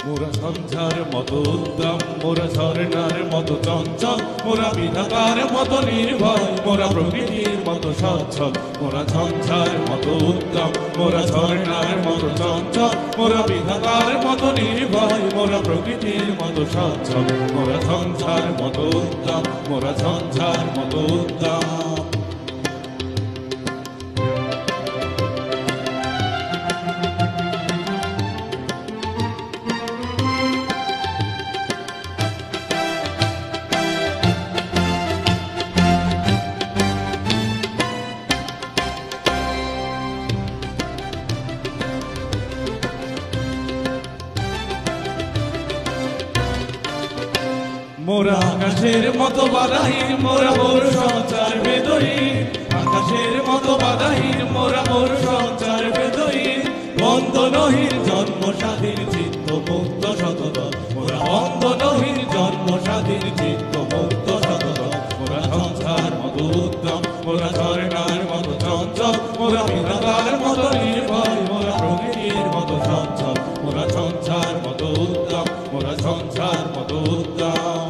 মোরা সঞ্চার মতো উদ্যম, মোরা ঝর্ণার মতো চঞ্চল, মোরা বিধাতার মতো নির্ভয়, মোরা প্রকৃতির মতো সচ্ছল। মোরা সঞ্চার মতো উদ্যম, মোরা ঝর্ণার মতো চঞ্চল, মোরা বিধাতার মতো নির্ভয়, মোরা প্রকৃতির মতো সচ্ছল। মোরা সঞ্চার মতো উদ্যম, মোরা সঞ্চার মতো উদ্যম। মোরা আকাশের মতো বাধাহীন, মোরা মোর সঞ্চার বেদহীন। আকাশের মতো বাধাহীন, মোরা মোর সঞ্চার বেদহীন। বন্ধনহীন জন্ম স্বাধীন চিত্ত মুক্ত সতত, মোরা বন্ধনহীন জন্ম স্বাধীন চিত্ত মুক্ত সতত। মোরা সঞ্চার মতো উদ্যম, মোরা ঝর্ণার মতো চঞ্চল, মোরা বিধাতার মতো নির্ভয়, মোরা প্রকৃতির মতো সচ্ছল। মোরা সঞ্চার মতো উদ্যম, মোরা সঞ্চার মতো উদ্যম।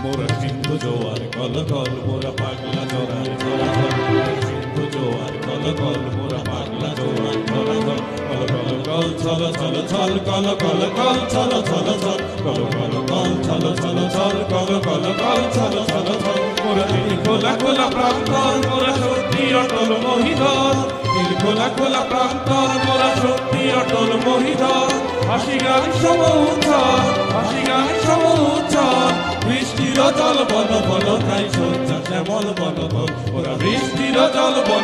মোরা সিন্ধু জোয়ার কলকল, মোরা পাগলা জোয়ার চলাচল। সিন্ধু জোয়ার কলকল, মোরা পাগলা জোয়ার চলাচল। কল কল কল ছল ছল ছল, কল কল কল ছল ছল ছল, কল কল কল ছল ছল ছল, কল কল কল ছল ছল ছল। মোরা নীল খোলা খোলা প্রান্তর, মোরা শক্তি অটল মহিধর। নীল খোলা খোলা প্রান্তর, মোরা শক্তি অটল মহিধর। হাসি গান সম উচ্ছল, হাসি গান সম উচ্ছল। বৃষ্টির জল বল বল, তাই সজ্জা শ্যামল বল বল। ওরা বৃষ্টির জল বল